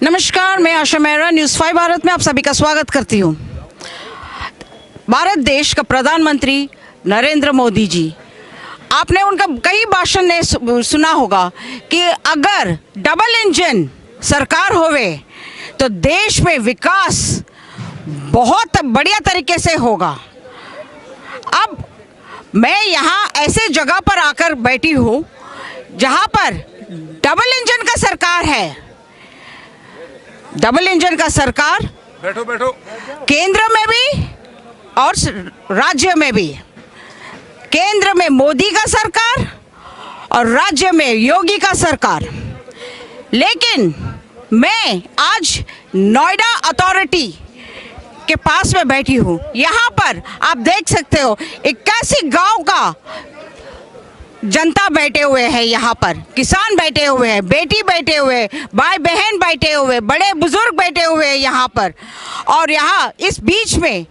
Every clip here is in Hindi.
नमस्कार, मैं आशा मेहरा न्यूज़ 5 भारत में आप सभी का स्वागत करती हूँ। भारत देश का प्रधानमंत्री नरेंद्र मोदी जी, आपने उनका कई भाषण ने सुना होगा कि अगर डबल इंजन सरकार होवे तो देश में विकास बहुत बढ़िया तरीके से होगा। अब मैं यहाँ ऐसे जगह पर आकर बैठी हूँ जहाँ पर डबल इंजन का सरकार है। डबल इंजन का सरकार बैठो केंद्र में भी और राज्य में भी। केंद्र में मोदी का सरकार और राज्य में योगी का सरकार। लेकिन मैं आज नोएडा अथॉरिटी के पास में बैठी हूँ। यहाँ पर आप देख सकते हो 81 गांव का जनता बैठे हुए हैं। यहाँ पर किसान बैठे हुए हैं, बेटी बैठे हुए, भाई बहन बैठे हुए, बड़े बुजुर्ग बैठे हुए हैं यहाँ पर। और यहाँ इस बीच में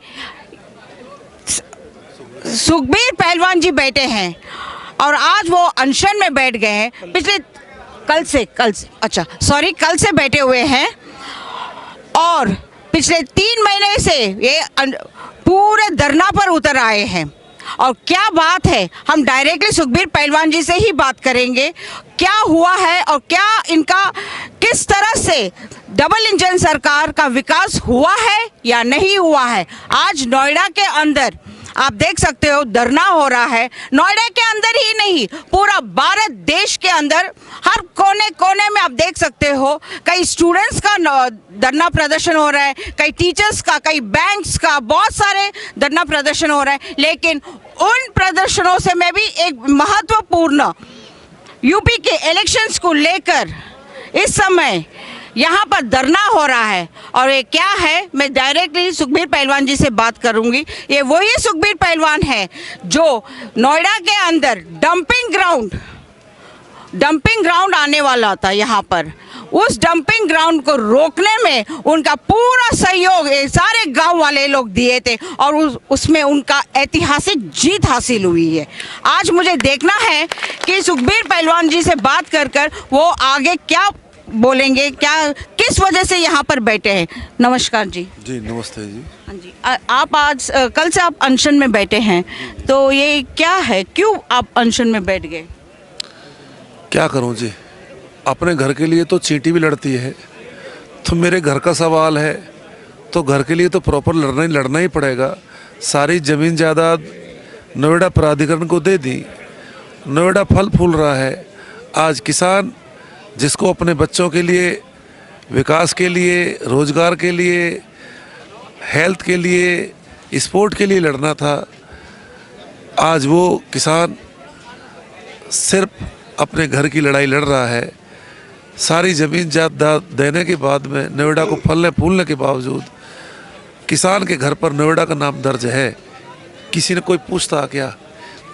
सुखबीर पहलवान जी बैठे हैं और आज वो अनशन में बैठ गए हैं। पिछले कल से बैठे हुए हैं और पिछले 3 महीने से ये पूरे धरना पर उतर आए हैं। और क्या बात है, हम डायरेक्टली सुखबीर पहलवान जी से ही बात करेंगे। क्या हुआ है और क्या इनका किस तरह से डबल इंजन सरकार का विकास हुआ है या नहीं हुआ है। आज नोएडा के अंदर आप देख सकते हो धरना हो रहा है। नोएडा के अंदर ही नहीं, पूरा भारत देश के अंदर हर कोने कोने में आप देख सकते हो। कई स्टूडेंट्स का धरना प्रदर्शन हो रहा है, कई टीचर्स का, कई बैंक्स का, बहुत सारे धरना प्रदर्शन हो रहा है। लेकिन उन प्रदर्शनों से मैं भी एक महत्वपूर्ण यूपी के इलेक्शंस को लेकर इस समय यहाँ पर धरना हो रहा है। और ये क्या है, मैं डायरेक्टली सुखबीर पहलवान जी से बात करूँगी। ये वही सुखबीर पहलवान है जो नोएडा के अंदर डंपिंग ग्राउंड आने वाला था यहाँ पर। उस डंपिंग ग्राउंड को रोकने में उनका पूरा सहयोग सारे गांव वाले लोग दिए थे और उसमें उनका ऐतिहासिक जीत हासिल हुई है। आज मुझे देखना है कि सुखबीर पहलवान जी से बात कर वो आगे क्या बोलेंगे, क्या किस वजह से यहाँ पर बैठे हैं। नमस्कार जी। जी नमस्ते जी। हाँ जी, आप आज कल से आप अनशन में बैठे हैं, तो ये क्या है, क्यों आप अनशन में बैठ गए? क्या करूं जी, अपने घर के लिए तो चींटी भी लड़ती है, तो मेरे घर का सवाल है तो घर के लिए तो प्रॉपर लड़ना ही पड़ेगा। सारी ज़मीन जायदाद नोएडा प्राधिकरण को दे दी। नोएडा फल फूल रहा है। आज किसान जिसको अपने बच्चों के लिए, विकास के लिए, रोज़गार के लिए, हेल्थ के लिए, स्पोर्ट के लिए लड़ना था, आज वो किसान सिर्फ अपने घर की लड़ाई लड़ रहा है। सारी ज़मीन जायदाद देने के बाद में नोएडा को फलने फूलने के बावजूद किसान के घर पर नोएडा का नाम दर्ज है। किसी ने कोई पूछता क्या?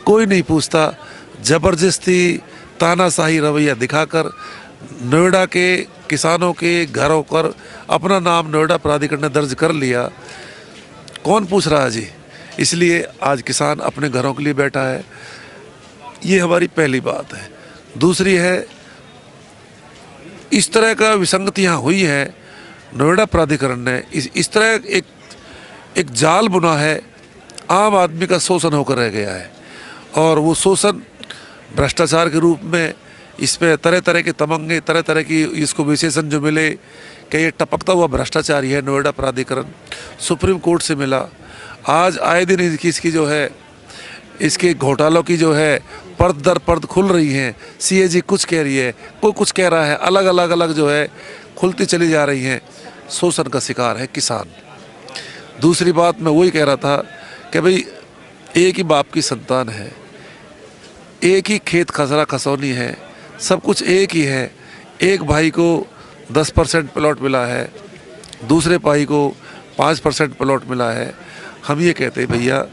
कोई नहीं पूछता। ज़बरदस्ती तानाशाही रवैया दिखाकर नोएडा के किसानों के घरों पर अपना नाम नोएडा प्राधिकरण ने दर्ज कर लिया। कौन पूछ रहा है जी? इसलिए आज किसान अपने घरों के लिए बैठा है। ये हमारी पहली बात है। दूसरी है, इस तरह का विसंगतियाँ हुई है। नोएडा प्राधिकरण ने इस तरह एक जाल बुना है, आम आदमी का शोषण होकर रह गया है। और वो शोषण भ्रष्टाचार के रूप में, इसमें तरह तरह के तमंगे, तरह तरह की इसको विशेषण जो मिले कि ये टपकता हुआ भ्रष्टाचारी है नोएडा प्राधिकरण, सुप्रीम कोर्ट से मिला। आज आए दिन इसकी जो है, इसके घोटालों की जो है पर्द दर पर्द खुल रही हैं। सीएजी कुछ कह रही है, कोई कुछ कह रहा है, अलग अलग जो है खुलती चली जा रही हैं। शोषण का शिकार है किसान। दूसरी बात मैं वही कह रहा था कि भाई एक ही बाप की संतान है, एक ही खेत खसरा खसौनी है, सब कुछ एक ही है। एक भाई को 10% प्लॉट मिला है, दूसरे भाई को 5% प्लॉट मिला है। हम ये कहते हैं भैया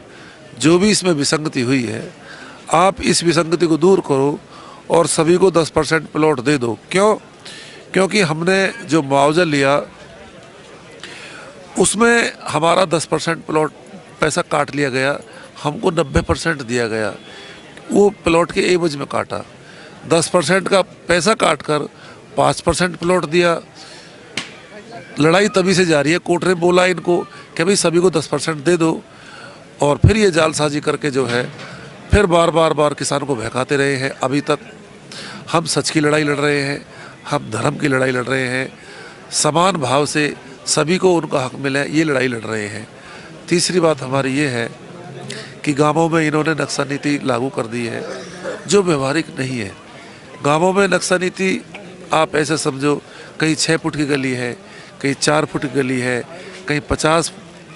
जो भी इसमें विसंगति हुई है, आप इस विसंगति को दूर करो और सभी को 10% प्लॉट दे दो। क्यों? क्योंकि हमने जो मुआवजा लिया उसमें हमारा 10% प्लॉट पैसा काट लिया गया, हमको 90% दिया गया। वो प्लॉट के एवज में काटा। 10% का पैसा काट कर 5% प्लॉट दिया। लड़ाई तभी से जारी है। कोर्ट ने बोला इनको कि भाई सभी को 10% दे दो, और फिर ये जालसाजी करके जो है फिर बार किसानों को बहकाते रहे हैं। अभी तक हम सच की लड़ाई लड़ रहे हैं, हम धर्म की लड़ाई लड़ रहे हैं, समान भाव से सभी को उनका हक मिले, ये लड़ाई लड़ रहे हैं। तीसरी बात हमारी ये है कि गांवों में इन्होंने नक्शा नीति लागू कर दी है जो व्यवहारिक नहीं है। गांवों में नक्शा नीति आप ऐसे समझो, कहीं 6 फुट की गली है, कहीं 4 फुट की गली है, कहीं 50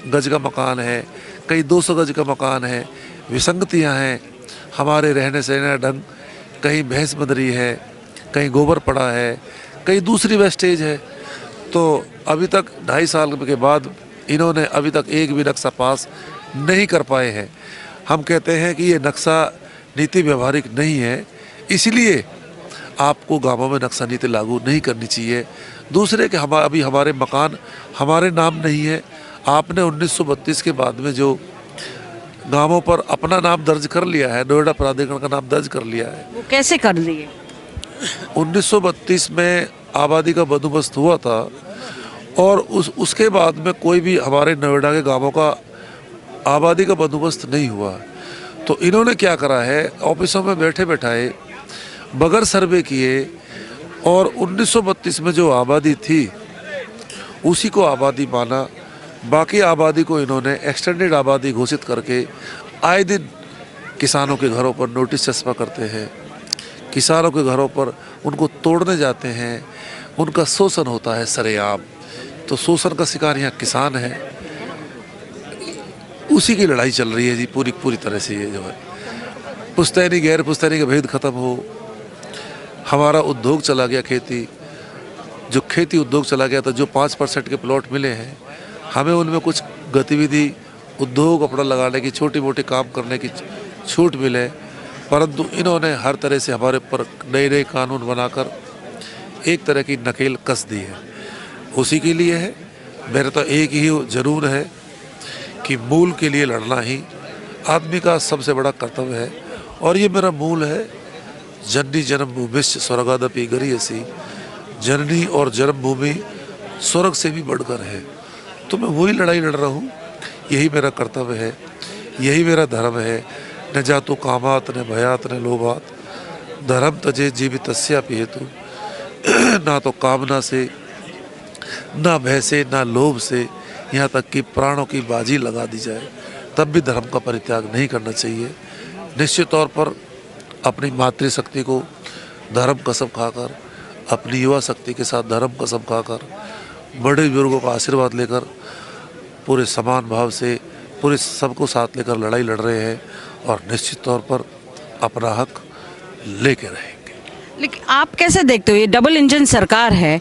गज का मकान है, कहीं 200 गज का मकान है। विसंगतियां हैं हमारे रहने सहने का ढंग, कहीं भैंस बंदरी है, कहीं गोबर पड़ा है, कहीं दूसरी वेस्टेज है। तो अभी तक 2.5 साल के बाद इन्होंने अभी तक एक भी नक्शा पास नहीं कर पाए हैं। हम कहते हैं कि ये नक्शा नीति व्यवहारिक नहीं है, इसलिए आपको गांवों में नक्शा नीति लागू नहीं करनी चाहिए। दूसरे के अभी हमारे मकान हमारे नाम नहीं है। आपने 1932 के बाद में जो गांवों पर अपना नाम दर्ज कर लिया है, नोएडा प्राधिकरण का नाम दर्ज कर लिया है। वो कैसे कर लिए? 1932 में आबादी का बंदोबस्त हुआ था, और उसके बाद में कोई भी हमारे नोएडा के गांवों का आबादी का बंदोबस्त नहीं हुआ। तो इन्होंने क्या करा है, ऑफिसों में बैठे बैठाए बगैर सर्वे किए, और 1932 में जो आबादी थी उसी को आबादी माना। बाकी आबादी को इन्होंने एक्सटेंडेड आबादी घोषित करके आए दिन किसानों के घरों पर नोटिस चस्पा करते हैं, किसानों के घरों पर उनको तोड़ने जाते हैं, उनका शोषण होता है सरेआम। तो शोषण का शिकार यहाँ किसान है, उसी की लड़ाई चल रही है जी पूरी तरह से। ये जो है पुश्तैनी गैर पुश्तैनी का भेद खत्म हो। हमारा उद्योग चला गया, जो खेती उद्योग चला गया था, जो 5% के प्लॉट मिले हैं, हमें उनमें कुछ गतिविधि उद्योग अपना लगाने की, छोटी मोटी काम करने की छूट मिले, परंतु इन्होंने हर तरह से हमारे ऊपर नए कानून बनाकर एक तरह की नकेल कस दी है। उसी के लिए है, मेरा तो एक ही जुनून है कि मूल के लिए लड़ना ही आदमी का सबसे बड़ा कर्तव्य है। और ये मेरा मूल है, जननी जन्मभूमिश्च स्वर्गादपि गरीयसी, जननी और जन्मभूमि स्वर्ग से भी बढ़कर है। तो मैं वही लड़ाई लड़ रहा हूँ, यही मेरा कर्तव्य है, यही मेरा धर्म है। न जातो कामात न भयात न लोभात, धर्म तजे जीवितस्यापि हेतु। ना तो कामना से, ना भय से, ना लोभ से, यहाँ तक कि प्राणों की बाजी लगा दी जाए तब भी धर्म का परित्याग नहीं करना चाहिए। निश्चित तौर पर अपनी मातृशक्ति को धर्म कसम खाकर, अपनी युवा शक्ति के साथ धर्म कसम खाकर, बड़े बुजुर्गों का आशीर्वाद लेकर, पूरे समान भाव से पूरे सबको साथ लेकर लड़ाई लड़ रहे हैं, और निश्चित तौर पर अपना हक लेके रहेंगे। लेकिन आप कैसे देखते हो, ये डबल इंजन सरकार है,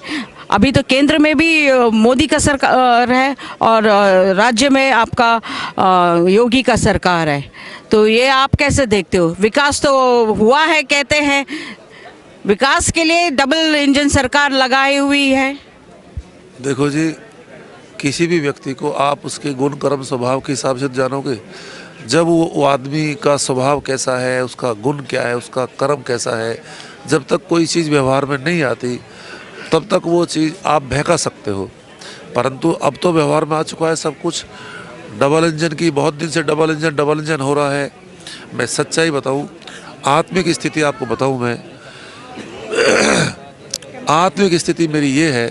अभी तो केंद्र में भी मोदी का सरकार है और राज्य में आपका योगी का सरकार है, तो ये आप कैसे देखते हो? विकास तो हुआ है कहते हैं, विकास के लिए डबल इंजन सरकार लगाई हुई है। देखो जी, किसी भी व्यक्ति को आप उसके गुण कर्म स्वभाव के हिसाब से जानोगे। जब वो आदमी का स्वभाव कैसा है, उसका गुण क्या है, उसका कर्म कैसा है, जब तक कोई चीज़ व्यवहार में नहीं आती तब तक वो चीज़ आप बहका सकते हो। परंतु अब तो व्यवहार में आ चुका है सब कुछ। डबल इंजन की बहुत दिन से डबल इंजन हो रहा है। मैं सच्चाई बताऊं, आत्मिक स्थिति आपको बताऊं, मैं आत्मिक स्थिति मेरी ये है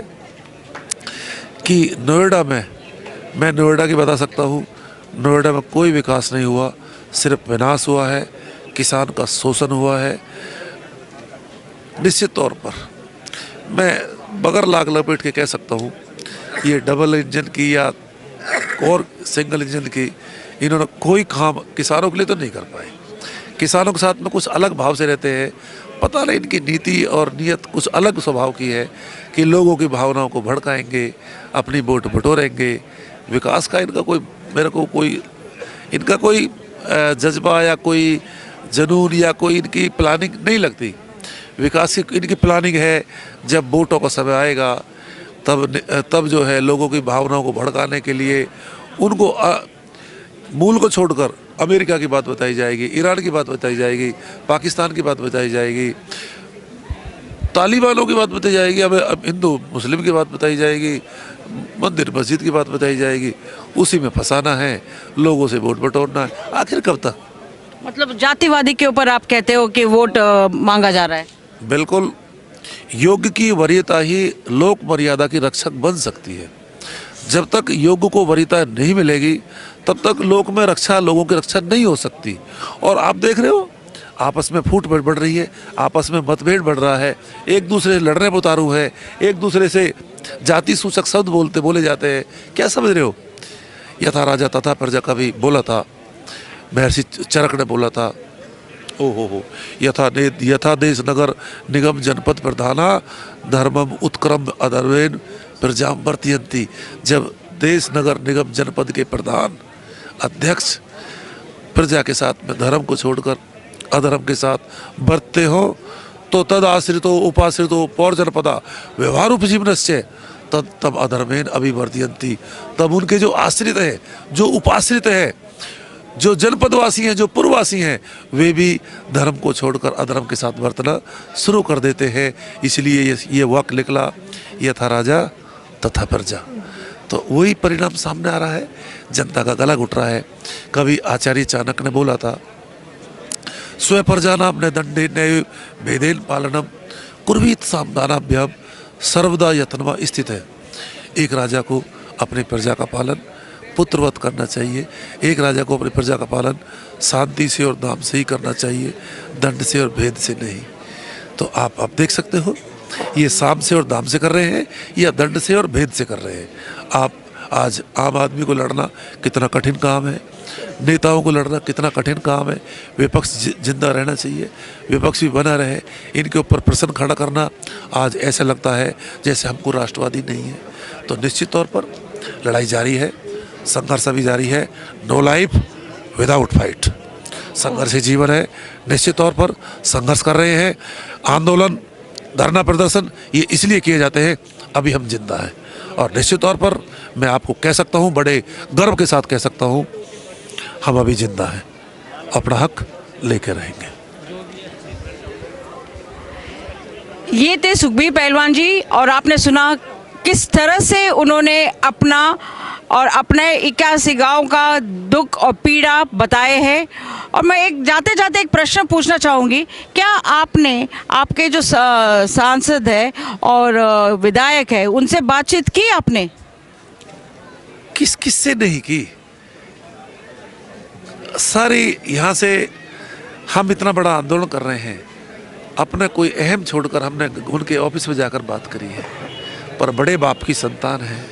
कि नोएडा में, मैं नोएडा की बता सकता हूँ, नोएडा में कोई विकास नहीं हुआ, सिर्फ विनाश हुआ है, किसान का शोषण हुआ है। निश्चित तौर पर मैं बगैर लाग लपेट के कह सकता हूँ, ये डबल इंजन की या और सिंगल इंजन की इन्होंने कोई काम किसानों के लिए तो नहीं कर पाए। किसानों के साथ में कुछ अलग भाव से रहते हैं, पता नहीं इनकी नीति और नीयत कुछ अलग स्वभाव की है कि लोगों की भावनाओं को भड़काएंगे, अपनी वोट बटोरेंगे। विकास का इनका कोई, मेरे को कोई इनका कोई जज्बा या कोई जुनून या कोई इनकी प्लानिंग नहीं लगती। विकास की इनकी प्लानिंग है, जब वोटों का समय आएगा तब जो है लोगों की भावनाओं को भड़काने के लिए उनको मूल को छोड़कर अमेरिका की बात बताई जाएगी, ईरान की बात बताई जाएगी, पाकिस्तान की बात बताई जाएगी, तालिबानों की बात बताई जाएगी, हमें अब हिंदू मुस्लिम की बात बताई जाएगी, मंदिर मस्जिद की बात बताई जाएगी, उसी में फंसाना है, लोगों से वोट बटोरना है। आखिर कब तक? मतलब जातिवादी के ऊपर आप कहते हो कि वोट मांगा जा रहा है। बिल्कुल, योग्य की वरीयता ही लोक मर्यादा की रक्षक बन सकती है। जब तक योग्य को वरीयता नहीं मिलेगी तब तक लोक में रक्षा, लोगों की रक्षा नहीं हो सकती। और आप देख रहे हो आपस में फूट बढ़ रही है, आपस में मतभेद बढ़ रहा है, एक दूसरे से लड़ने पर उतारू है, एक दूसरे से जाति सूचक शब्द बोले जाते हैं। क्या समझ रहे हो? यथा राजा तथा प्रजा का भी बोला था, महर्षि चरक ने बोला था, ओ हो यथा देश नगर निगम जनपद प्रधाना धर्मम उत्क्रम अधर्वेन प्रजाम वर्तयन्ति। जब देश नगर निगम जनपद के प्रधान अध्यक्ष प्रजा के साथ में धर्म को छोड़कर अधर्म के साथ बरतते हो तो तद आश्रितो उपाश्रितो पौर जनपदा व्यवहार उपजीवनस्य तब अधर्मेन अभिवर्धयन्ति। तब उनके जो आश्रित है, जो उपाश्रित है, जो जनपदवासी हैं, जो पूर्ववासी हैं, वे भी धर्म को छोड़कर अधर्म के साथ बरतना शुरू कर देते हैं। इसलिए ये वाक्य निकला, यथा राजा तथा प्रजा। तो वही परिणाम सामने आ रहा है, जनता का गला घुट रहा है। कभी आचार्य चाणक्य ने बोला था, स्व प्रजानाम न दंडे न भेदेन पालनम कुर्वीत सामदानाभ्याम सर्वदा यत्नवा स्थित है। एक राजा को अपनी प्रजा का पालन पुत्रवत करना चाहिए। एक राजा को अपनी प्रजा का पालन शांति से और दाम से ही करना चाहिए, दंड से और भेद से नहीं। तो आप देख सकते हो ये साम से और दाम से कर रहे हैं या दंड से और भेद से कर रहे हैं। आप आज आम आदमी को लड़ना कितना कठिन काम है, नेताओं को लड़ना कितना कठिन काम है। विपक्ष जिंदा रहना चाहिए, विपक्ष भी बना रहे, इनके ऊपर प्रश्न खड़ा करना आज ऐसा लगता है जैसे हमको राष्ट्रवादी नहीं है। तो निश्चित तौर पर लड़ाई जारी है, संघर्ष अभी जारी है। नो लाइफ विदाउट फाइट, संघर्ष ही जीवन है। निश्चित तौर पर संघर्ष कर रहे हैं। आंदोलन, धरना प्रदर्शन ये इसलिए किए जाते हैं अभी हम जिंदा हैं। और निश्चित तौर पर मैं आपको कह सकता हूँ, बड़े गर्व के साथ कह सकता हूँ, हम अभी जिंदा हैं, अपना हक लेके रहेंगे। ये थे सुखबीर पहलवान जी, और आपने सुना किस तरह से उन्होंने अपना और अपने 81 गांव का दुख और पीड़ा बताए हैं। और मैं एक जाते जाते एक प्रश्न पूछना चाहूँगी, क्या आपने आपके जो सांसद है और विधायक है उनसे बातचीत की आपने? किससे नहीं की? सारी यहाँ से हम इतना बड़ा आंदोलन कर रहे हैं, अपने कोई अहम छोड़कर हमने उनके ऑफिस में जाकर बात करी है। पर बड़े बाप की संतान है,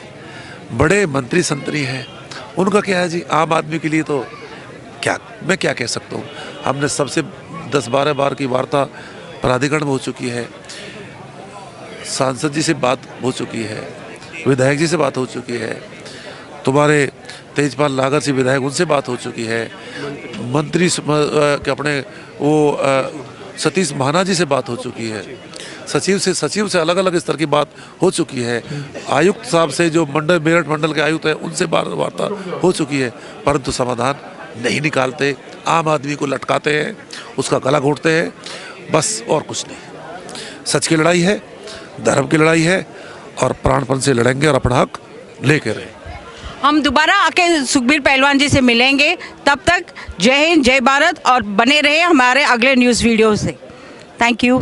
बड़े मंत्री संतरी हैं, उनका क्या है जी? आम आदमी के लिए तो मैं क्या कह सकता हूँ। हमने सबसे 10-12 बार की वार्ता प्राधिकरण में हो चुकी है, सांसद जी से बात हो चुकी है, विधायक जी से बात हो चुकी है, तुम्हारे तेजपाल नागर से विधायक उनसे बात हो चुकी है, मंत्री अपने वो सतीश महाना जी से बात हो चुकी है, सचिव से अलग अलग स्तर की बात हो चुकी है, आयुक्त साहब से जो मेरठ मंडल के आयुक्त हैं उनसे वार्ता हो चुकी है। परंतु समाधान नहीं निकालते, आम आदमी को लटकाते हैं, उसका गला घोंटते हैं, बस और कुछ नहीं। सच की लड़ाई है, धर्म की लड़ाई है, और प्राणपण से लड़ेंगे और अपना हक लेके रहें। हम दोबारा आके सुखबीर पहलवान जी से मिलेंगे। तब तक जय हिंद, जय भारत, और बने रहे हमारे अगले न्यूज़ वीडियो से। Thank you.